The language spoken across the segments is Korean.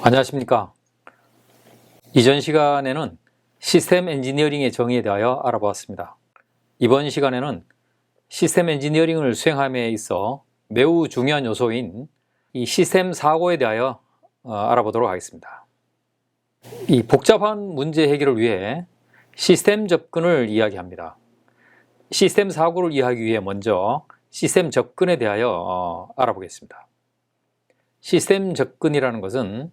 안녕하십니까. 이전 시간에는 시스템 엔지니어링의 정의에 대하여 알아보았습니다. 이번 시간에는 시스템 엔지니어링을 수행함에 있어 매우 중요한 요소인 이 시스템 사고에 대하여 알아보도록 하겠습니다. 이 복잡한 문제 해결을 위해 시스템 접근을 이야기합니다. 시스템 사고를 이해하기 위해 먼저 시스템 접근에 대하여 알아보겠습니다. 시스템 접근이라는 것은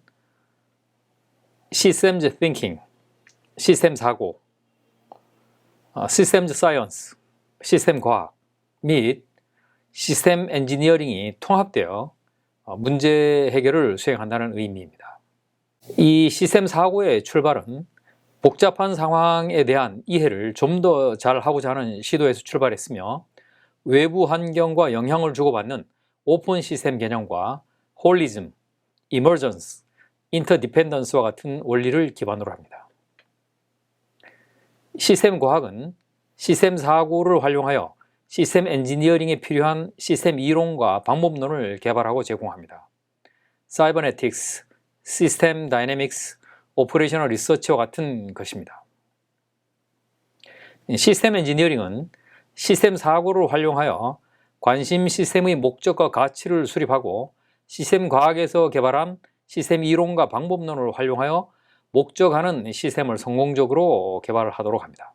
Systems Thinking, 시스템 사고, Systems Science, 시스템 과학 및 시스템 엔지니어링이 통합되어 문제 해결을 수행한다는 의미입니다. 이 시스템 사고의 출발은 복잡한 상황에 대한 이해를 좀 더 잘하고자 하는 시도에서 출발했으며 외부 환경과 영향을 주고받는 오픈 시스템 개념과 홀리즘, 이머전스, 인터디펜던스와 같은 원리를 기반으로 합니다. 시스템 과학은 시스템 사고를 활용하여 시스템 엔지니어링에 필요한 시스템 이론과 방법론을 개발하고 제공합니다. 사이버네틱스, 시스템 다이내믹스, 오퍼레이셔널 리서치와 같은 것입니다. 시스템 엔지니어링은 시스템 사고를 활용하여 관심 시스템의 목적과 가치를 수립하고 시스템 과학에서 개발한 시스템 이론과 방법론을 활용하여 목적하는 시스템을 성공적으로 개발하도록 합니다.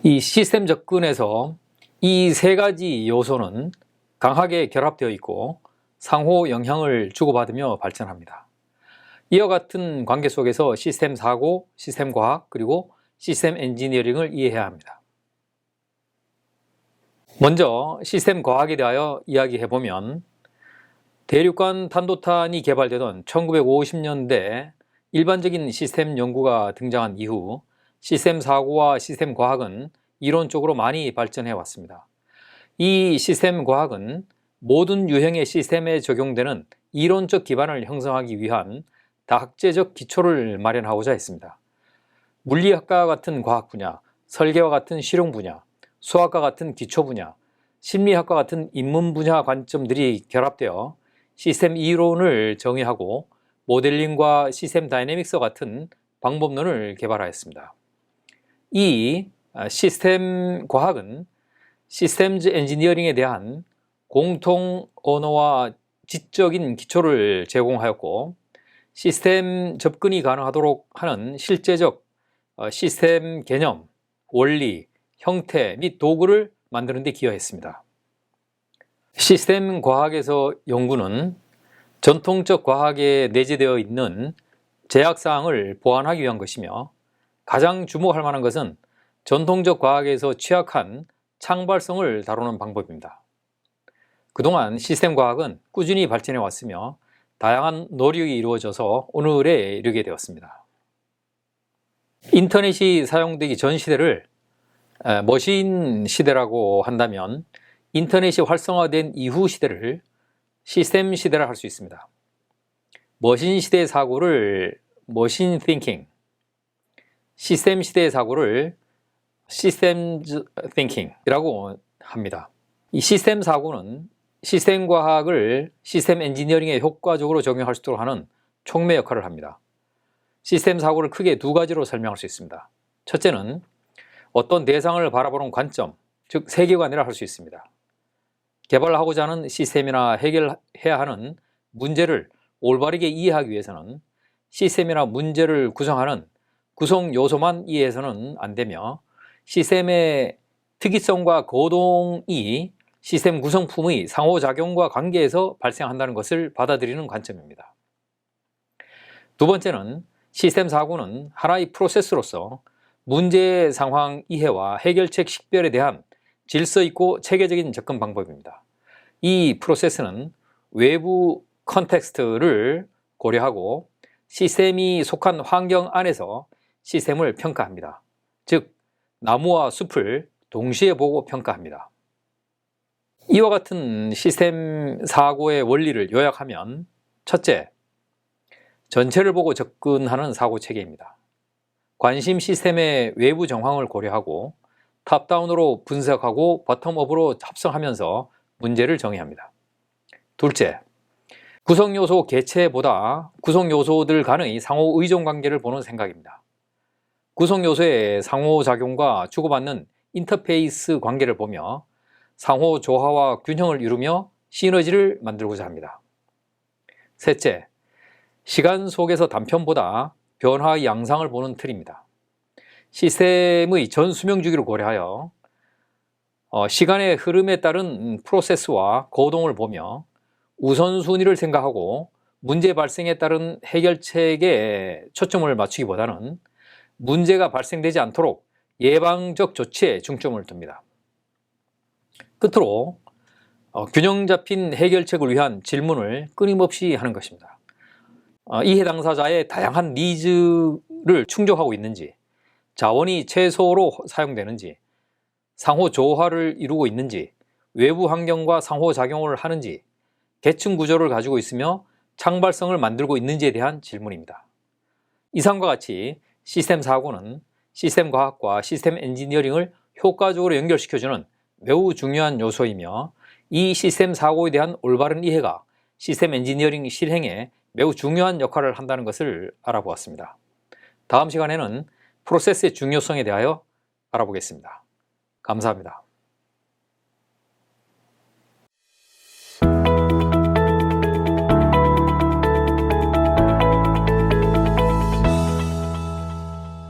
이 시스템 접근에서 이 세 가지 요소는 강하게 결합되어 있고 상호 영향을 주고받으며 발전합니다. 이와 같은 관계 속에서 시스템 사고, 시스템 과학, 그리고 시스템 엔지니어링을 이해해야 합니다. 먼저 시스템 과학에 대하여 이야기해보면 대륙간 탄도탄이 개발되던 1950년대 일반적인 시스템 연구가 등장한 이후 시스템 사고와 시스템 과학은 이론적으로 많이 발전해 왔습니다. 이 시스템 과학은 모든 유형의 시스템에 적용되는 이론적 기반을 형성하기 위한 다학제적 기초를 마련하고자 했습니다. 물리학과 같은 과학 분야, 설계와 같은 실용 분야, 수학과 같은 기초 분야, 심리학과 같은 인문 분야 관점들이 결합되어 시스템 이론을 정의하고 모델링과 시스템 다이내믹스와 같은 방법론을 개발하였습니다. 이 시스템 과학은 시스템즈 엔지니어링에 대한 공통 언어와 지적인 기초를 제공하였고 시스템 접근이 가능하도록 하는 실제적 시스템 개념, 원리, 형태 및 도구를 만드는 데 기여했습니다. 시스템 과학에서 연구는 전통적 과학에 내재되어 있는 제약사항을 보완하기 위한 것이며 가장 주목할 만한 것은 전통적 과학에서 취약한 창발성을 다루는 방법입니다. 그동안 시스템 과학은 꾸준히 발전해 왔으며 다양한 노력이 이루어져서 오늘에 이르게 되었습니다. 인터넷이 사용되기 전 시대를 머신 시대라고 한다면 인터넷이 활성화된 이후 시대를 시스템 시대라 할 수 있습니다. 머신 시대의 사고를 머신 띵킹, 시스템 시대의 사고를 시스템즈 띵킹이라고 합니다. 이 시스템 사고는 시스템 과학을 시스템 엔지니어링에 효과적으로 적용할 수 있도록 하는 촉매 역할을 합니다. 시스템 사고를 크게 두 가지로 설명할 수 있습니다. 첫째는 어떤 대상을 바라보는 관점, 즉 세계관이라 할 수 있습니다. 개발하고자 하는 시스템이나 해결해야 하는 문제를 올바르게 이해하기 위해서는 시스템이나 문제를 구성하는 구성 요소만 이해해서는 안 되며 시스템의 특이성과 거동이 시스템 구성품의 상호작용과 관계에서 발생한다는 것을 받아들이는 관점입니다. 두 번째는 시스템 사고는 하나의 프로세스로서 문제 상황 이해와 해결책 식별에 대한 질서 있고 체계적인 접근 방법입니다. 이 프로세스는 외부 컨텍스트를 고려하고 시스템이 속한 환경 안에서 시스템을 평가합니다. 즉, 나무와 숲을 동시에 보고 평가합니다. 이와 같은 시스템 사고의 원리를 요약하면 첫째, 전체를 보고 접근하는 사고 체계입니다. 관심 시스템의 외부 정황을 고려하고 탑다운으로 분석하고 버텀업으로 합성하면서 문제를 정의합니다. 둘째, 구성요소 개체보다 구성요소들 간의 상호 의존 관계를 보는 생각입니다. 구성요소의 상호작용과 주고받는 인터페이스 관계를 보며 상호 조화와 균형을 이루며 시너지를 만들고자 합니다. 셋째, 시간 속에서 단편보다 변화의 양상을 보는 틀입니다. 시스템의 전 수명 주기를 고려하여 시간의 흐름에 따른 프로세스와 거동을 보며 우선순위를 생각하고 문제 발생에 따른 해결책에 초점을 맞추기보다는 문제가 발생되지 않도록 예방적 조치에 중점을 둡니다. 끝으로 균형 잡힌 해결책을 위한 질문을 끊임없이 하는 것입니다. 이해 당사자의 다양한 니즈를 충족하고 있는지, 자원이 최소로 사용되는지, 상호 조화를 이루고 있는지, 외부 환경과 상호작용을 하는지, 계층 구조를 가지고 있으며 창발성을 만들고 있는지에 대한 질문입니다. 이상과 같이 시스템 사고는 시스템 과학과 시스템 엔지니어링을 효과적으로 연결시켜주는 매우 중요한 요소이며, 이 시스템 사고에 대한 올바른 이해가 시스템 엔지니어링 실행에 매우 중요한 역할을 한다는 것을 알아보았습니다. 다음 시간에는 프로세스의 중요성에 대하여 알아보겠습니다. 감사합니다.